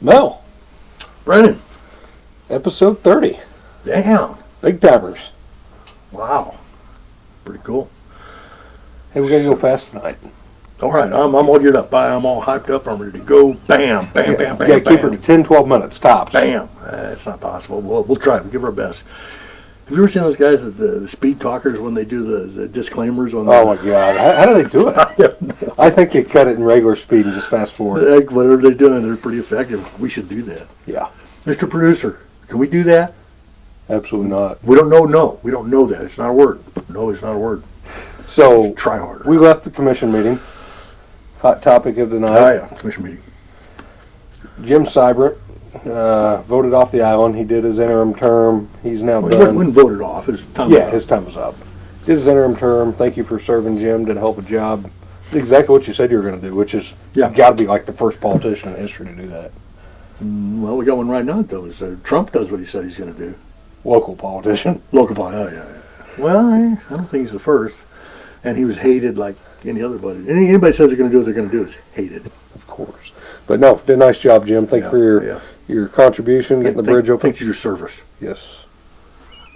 Mel, Brennan. episode 30. Damn. Big timers. Wow. Pretty cool. Hey, we're going to go fast tonight. All right, I'm all geared up. I'm all hyped up. I'm ready to go. Bam, bam, bam, bam, You got to keep bam. her to 10, 12 minutes, tops. Bam. It's not possible. We'll try. We'll give our best. Have you ever seen those guys, the speed talkers, when they do the disclaimers on the... Oh, my God. How do they do it? I think they cut it in regular speed and just fast forward. Heck, whatever they're doing, they're pretty effective. We should do that. Yeah. Mr. Producer, can we do that? Absolutely not. We don't know. No, we don't know that. It's not a word. No, it's not a word. So, Try harder. we left the commission meeting. Hot topic of the night. Oh, yeah. Commission meeting. Jim Seibert voted off the island. He did his interim term. He's now He done. wasn't voted off. His time was Yeah, up. his time was up. Did his interim term. Thank you for serving, Jim. Did a hell of a job. Did exactly what you said you were going to do, which is Yeah. you got to be like the first politician in history to do that. Well, we got one right now, though. Trump does what he said he's going to do. Local politician. Local pie, oh, yeah. Well, I don't think he's the first. And he was hated like any other buddy. Anybody says they're going to do what they're going to do is hated. Of course. But no, did a nice job, Jim. Thank you for your contribution, getting the bridge open. Thanks for your service. Yes.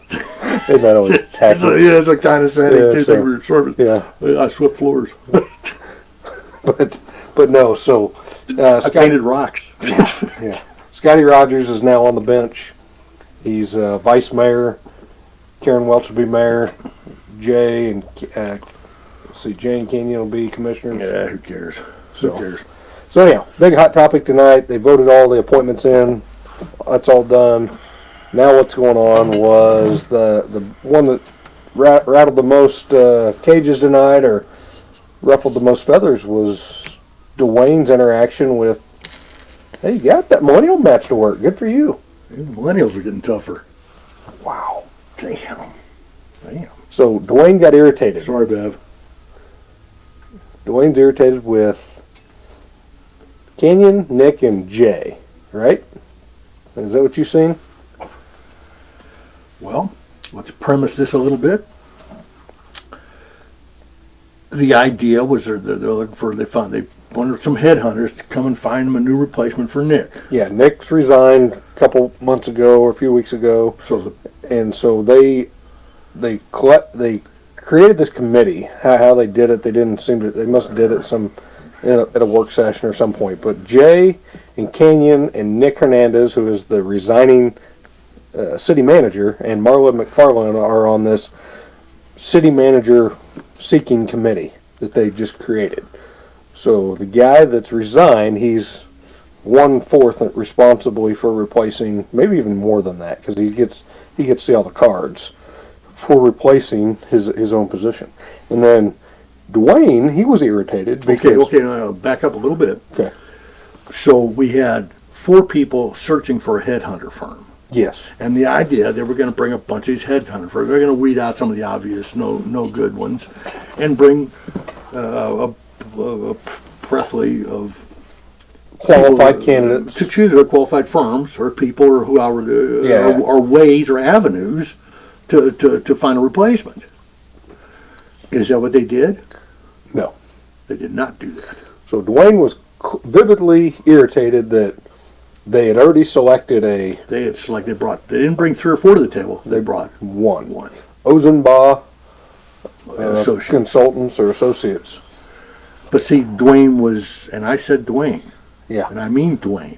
Isn't that always tacky? It's a kind of saying, Yeah, thank so- you for your service. Yeah. I swept floors. But no, so I painted rocks. yeah. Scotty Rogers is now on the bench. He's vice mayor. Karen Welch will be mayor. Jay and Jay and Kenyon will be commissioners. Yeah, who cares? So- Who cares? So anyhow, big hot topic tonight. They voted all the appointments in. That's all done. Now what's going on was the one that rattled the most cages tonight or ruffled the most feathers was Dwayne's interaction with, hey, you got that millennial match to work. Good for you. Millennials are getting tougher. Wow. Damn. So Dwayne got irritated. Sorry, Bev. Dwayne's irritated with Kenyon, Nick, and Jay, right? Is that what you've seen? Well, let's premise this a little bit. The idea was they're looking for, they wanted some headhunters to come and find them a new replacement for Nick. Yeah, Nick's resigned a couple months ago or a few weeks ago, So so they created this committee. How they did it, they must have did it at a work session or some point. But Jay and Kenyon and Nick Hernandez, who is the resigning city manager, and Marla McFarland are on this city manager seeking committee that they just created. So the guy that's resigned, he's 1/4 responsibly for replacing, maybe even more than that, because he gets to see all the cards for replacing his own position. And then Dwayne, he was irritated because okay, now back up a little bit. Okay. So we had 4 people searching for a headhunter firm. Yes. And the idea, they were going to bring a bunch of these headhunter firms. They're going to weed out some of the obvious, no good ones, and bring a plethora of Qualified candidates to choose their qualified firms or people or whoever or ways or avenues to find a replacement. Is that what they did? No. They did not do that. So Dwayne was vividly irritated that they had already selected They didn't bring 3 or 4 to the table. They brought one. one. Ozenbaugh Associate. Consultants or Associates. But see, Dwayne was, and I said Dwayne, Yeah, and I mean Dwayne.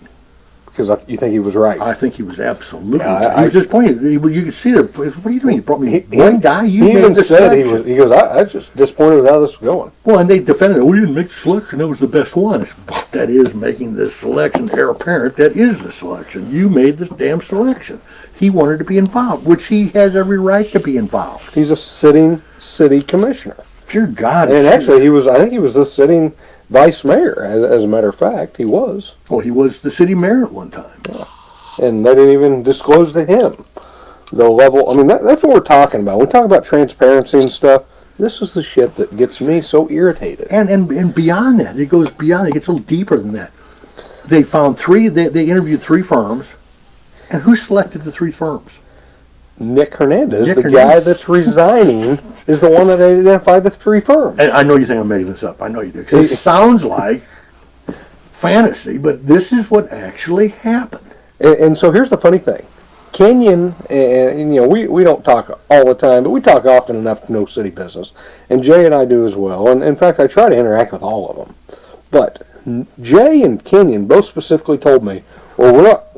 because you think he was right. I think he was absolutely. Yeah, he was just pointing. You could see that. What are you doing? You brought me one guy. You he made even the said selection. he goes, I just disappointed with how this was going. Well, and they defended it. We didn't make the selection. That was the best one. I said, well, that is making the selection heir apparent. That is the selection. You made this damn selection. He wanted to be involved, which he has every right to be involved. He's a sitting city commissioner. Dear God. And actually, I think he was the sitting vice mayor, as a matter of fact. He was. Well, he was the city mayor at one time. Yeah. And they didn't even disclose to him the level. I mean, that's what we're talking about. When we talk about transparency and stuff, this is the shit that gets me so irritated. And beyond that, it goes beyond. It gets a little deeper than that. They found 3. They interviewed 3 firms, and who selected the 3 firms? Nick Hernandez, Nick the Hernandez. guy that's resigning, is the one that identified the 3 firms. And I know you think I'm making this up. I know you do. 'Cause it sounds like fantasy, but this is what actually happened. And so here's the funny thing. Kenyon, and you know, we don't talk all the time, but we talk often enough to know city business. And Jay and I do as well. And in fact, I try to interact with all of them. But Jay and Kenyon both specifically told me, well,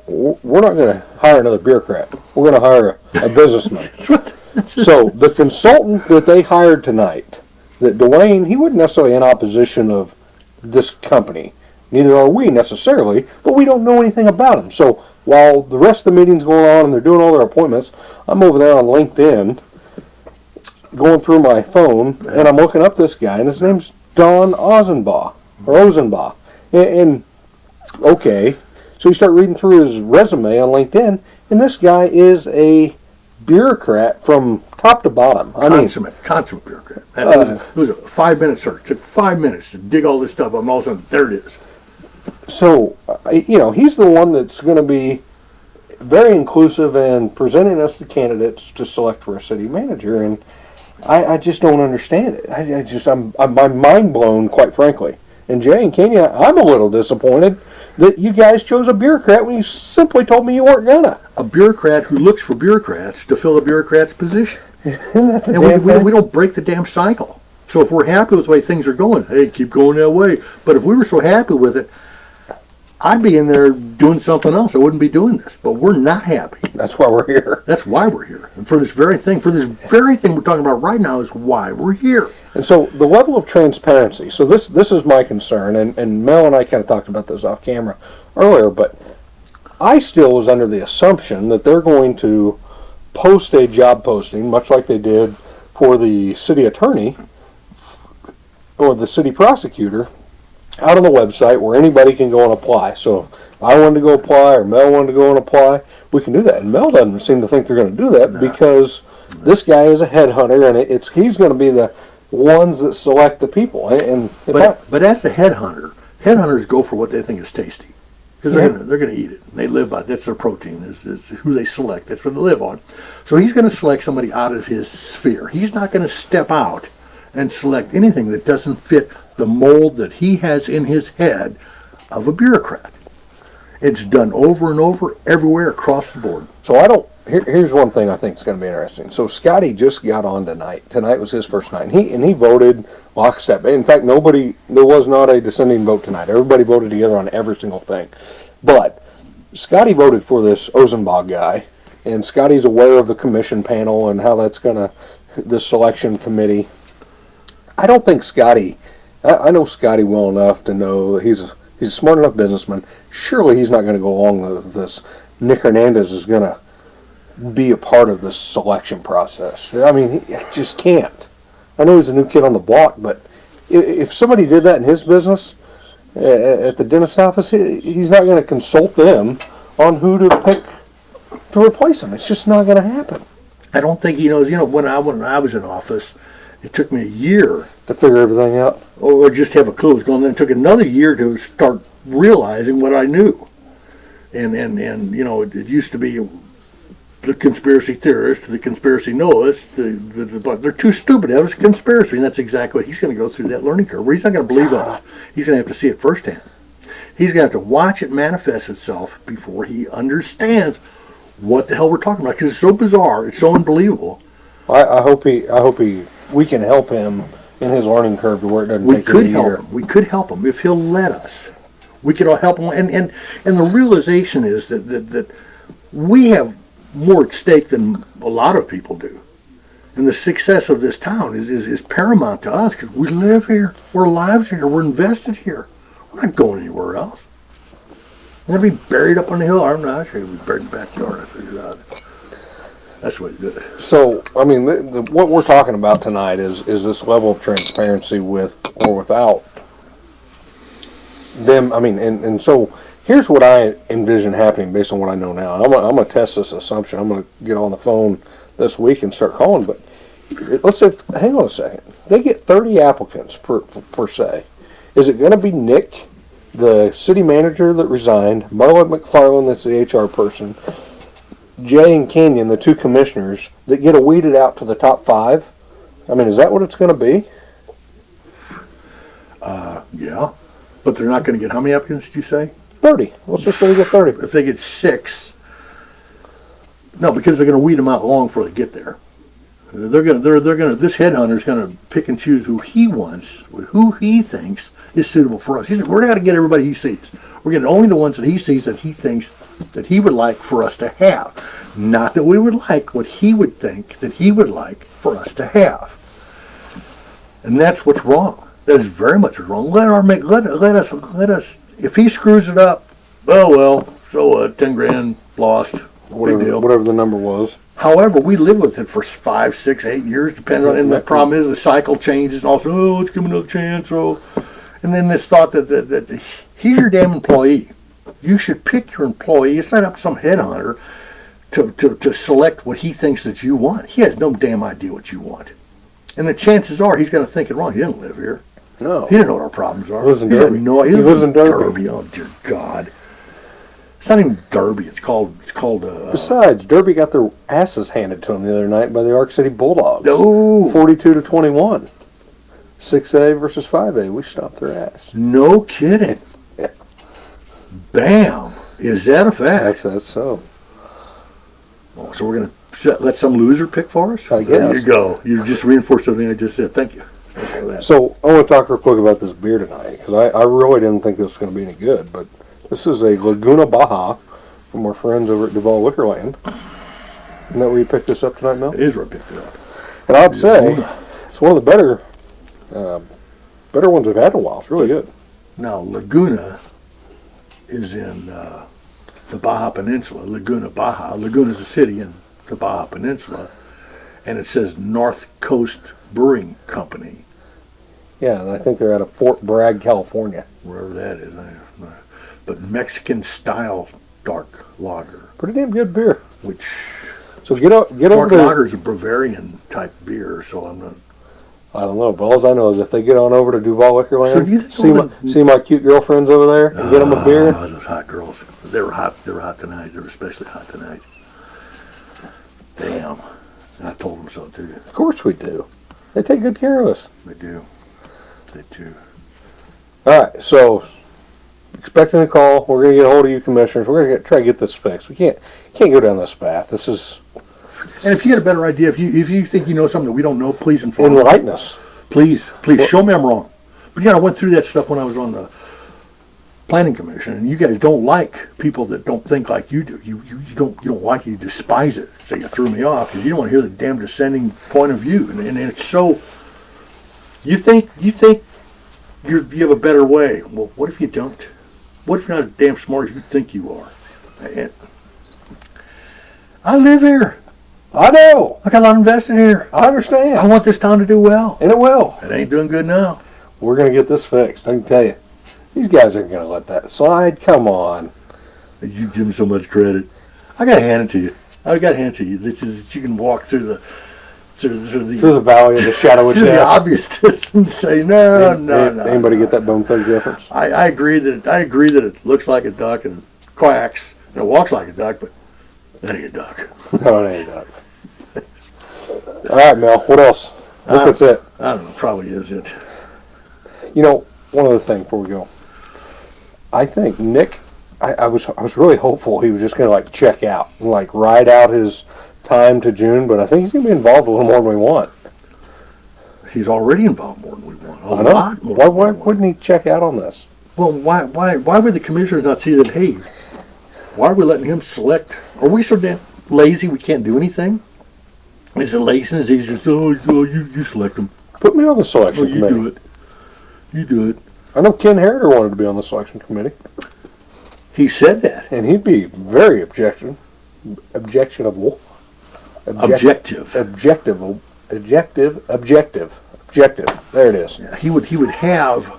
we're not going to hire another bureaucrat. We're going to hire a businessman. So the consultant that they hired tonight, that Dwayne, he wasn't necessarily in opposition of this company. Neither are we necessarily, but we don't know anything about him. So while the rest of the meeting's going on and they're doing all their appointments, I'm over there on LinkedIn going through my phone, and I'm looking up this guy, and his name's Don Ozenbaugh. And okay, so you start reading through his resume on LinkedIn, and this guy is a bureaucrat from top to bottom. Consummate bureaucrat. It was a 5-minute search. It took 5 minutes to dig all this stuff up, and all of a sudden, there it is. So, you know, he's the one that's going to be very inclusive in presenting us the candidates to select for a city manager, and I just don't understand it. I'm mind blown, quite frankly. And Jay and Kenyon, I'm a little disappointed that you guys chose a bureaucrat when you simply told me you weren't gonna. A bureaucrat who looks for bureaucrats to fill a bureaucrat's position. And we don't break the damn cycle. So if we're happy with the way things are going, hey, keep going that way. But if we were so happy with it, I'd be in there doing something else. I wouldn't be doing this. But we're not happy. That's why we're here. That's why we're here. And for this very thing we're talking about right now is why we're here. And so the level of transparency, so this is my concern, and Mel and I kind of talked about this off camera earlier, but I still was under the assumption that they're going to post a job posting, much like they did for the city attorney or the city prosecutor, out on the website where anybody can go and apply. So if I wanted to go apply or Mel wanted to go and apply, we can do that. And Mel doesn't seem to think they're going to do that because this guy is a headhunter, and he's going to be the ones that select the people. But as a headhunter, headhunters go for what they think is tasty. Because they're going to eat it. They live by it. That's their protein, is who they select. That's what they live on. So he's going to select somebody out of his sphere. He's not going to step out and select anything that doesn't fit the mold that he has in his head of a bureaucrat. It's done over and over everywhere across the board. So here's one thing I think is going to be interesting. So Scotty just got on tonight. Tonight was his first night. And he voted lockstep. In fact, there was not a dissenting vote tonight. Everybody voted together on every single thing. But Scotty voted for this Ozenbaugh guy, and Scotty's aware of the commission panel and how that's the selection committee. I don't think Scotty, I know Scotty well enough to know that he's a smart enough businessman. Surely he's not going to go along with this. Nick Hernandez is going to be a part of this selection process. I mean, he just can't. I know he's a new kid on the block, but if somebody did that in his business at the dentist office, he's not going to consult them on who to pick to replace him. It's just not going to happen. I don't think he knows. You know, when I was in office, it took me a year to figure everything out, or just have a clue what was going on. Then it took another year to start realizing what I knew. And you know, it used to be the conspiracy theorists, the conspiracy Noahs, but they're too stupid to have a conspiracy, and that's exactly what he's going to go through that learning curve. Where he's not going to believe us. He's going to have to see it firsthand. He's going to have to watch it manifest itself before he understands what the hell we're talking about, because it's so bizarre, it's so unbelievable. I hope we can help him in his learning curve to where it doesn't take him a year. We could help him if he'll let us. We could help him, and the realization is that we have more at stake than a lot of people do, and the success of this town is paramount to us because we live here, we're lives here, we're invested here. We're not going anywhere else. We're going to be buried up on the hill. I'm not sure we'll be buried in the backyard. I figured out. That's what it is. So, I mean, what we're talking about tonight is this level of transparency with or without them. I mean, and so here's what I envision happening based on what I know now. I'm going to test this assumption. I'm going to get on the phone this week and start calling. But let's say, hang on a second. They get 30 applicants per se. Is it going to be Nick, the city manager that resigned, Marla McFarland, that's the HR person, Jay and Kenyon, the two commissioners, that get weeded out to the top 5? I mean, is that what it's going to be? Yeah. But they're not going to get, how many applicants did you say? 30. Let's just say they get 30. If they get 6, no, because they're going to weed them out long before they get there. They're going to, this headhunter's going to pick and choose who he wants, who he thinks is suitable for us. He said, we're not going to get everybody he sees. We're getting only the ones that he sees that he thinks that he would like for us to have. Not that we would like what he would think that he would like for us to have. And that's what's wrong. That is very much wrong. Let us, if he screws it up, oh well, so what, 10 grand lost, big deal. Whatever the number was. However, we live with it for 5, 6, 8 years, depending on, and the problem is the cycle changes, and also, oh, let's give him another chance, oh. And then this thought that he's your damn employee. You should pick your employee. It's not up to some headhunter to select what he thinks that you want. He has no damn idea what you want. And the chances are he's going to think it wrong. He didn't live here. No. He didn't know what our problems are. He lives in Derby. He lives in Derby. Oh, dear God. It's not even Derby. It's called. Besides, Derby got their asses handed to them the other night by the Arc City Bulldogs. Oh. 42-21. 6A versus 5A. We stopped their ass. No kidding. Yeah. Bam. Is that a fact? That's so. Oh, so we're going to let some loser pick for us? I There guess. you go. You just reinforced everything I just said. Thank you. Thank you for that. So I want to talk real quick about this beer tonight because I really didn't think this was going to be any good, but this is a Laguna Baja from our friends over at Duval Liquorland. Isn't that where you picked this up tonight, Mel? It is where I picked it up. And I'd say it's one of the better ones we've had in a while. It's really good. Now, Laguna is in the Baja Peninsula. Laguna, Baja. Laguna is a city in the Baja Peninsula. And it says North Coast Brewing Company. Yeah, and I think they're out of Fort Bragg, California. Wherever that is. But Mexican-style dark lager. Pretty damn good beer. Which, So get over dark there. lager is a Bavarian-type beer, so I'm not... I don't know, but all I know is if they get on over to Duval Liquorland, So do you think see my cute girlfriends over there, and get them a beer. Oh, those hot girls. They were hot tonight. They were especially hot tonight. Damn. And I told them so, too. Of course we do. They take good care of us. They do. They do. All right, so expecting a call. We're going to get a hold of you, commissioners. We're going to try to get this fixed. We can't go down this path. This is And if you get a better idea, if you think you know something that we don't know, please inform us. enlighten us. Please, show me I'm wrong. But I went through that stuff when I was on the planning commission, and you guys don't like people that don't think like you do. You don't like it, you despise it. So you threw me off because you don't want to hear the damn dissenting point of view. And it's so you think you have a better way. Well, what if you don't? What if you're not as damn smart as you think you are? And I live here. I know. I got a lot invested here. I understand. I want this town to do well. And it will. It ain't doing good now. We're going to get this fixed. I can tell you. These guys aren't going to let that slide. Come on. You give them so much credit. I got to hand it to you. I got to hand it to you. This is you can walk through the valley of the shadow of through the death. obviousness and say no. Anybody get that bone thug reference? I agree that it looks like a duck and it quacks and it walks like a duck, but that ain't a duck. No, it ain't a duck. All right, Mel. What else? I think that's it. I don't know. Probably is it. You know, one other thing before we go. I think Nick. I was really hopeful he was just going to like check out and like ride out his time to June, but I think he's going to be involved a little more than we want. He's already involved more than we want. A I know. lot more. Why than we want. wouldn't he check out on this? Well, why would the commissioners not see that? Hey, why are we letting him select? Are we so damn lazy we can't do anything? Is it laziness? He's just you select them. Put me on the selection You committee. do it. You do it. I know Ken Heriter wanted to be on the selection committee, He said that. and he'd be very objectionable. Objective. There it is. Yeah, he would have,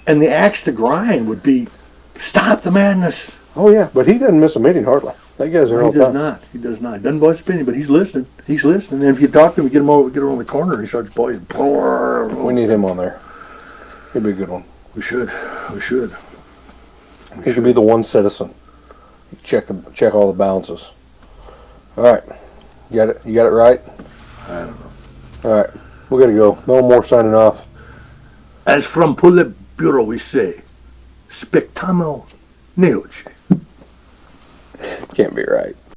and the axe to grind would be, stop the madness. Oh yeah, but he doesn't miss a meeting hardly. That guy's there all He the does time. not. He does not. He doesn't voice his opinion, but he's listening. He's listening. And if you talk to him, get him over the corner, he starts voicing. We need him on there. He'd be a good one. We should. He could be the one citizen. Check all the balances. All right, you got it. You got it right. I don't know. All right, we gotta go. Mell More signing off. As from Pull bureauicrat, spectamo neoce. Can't be right.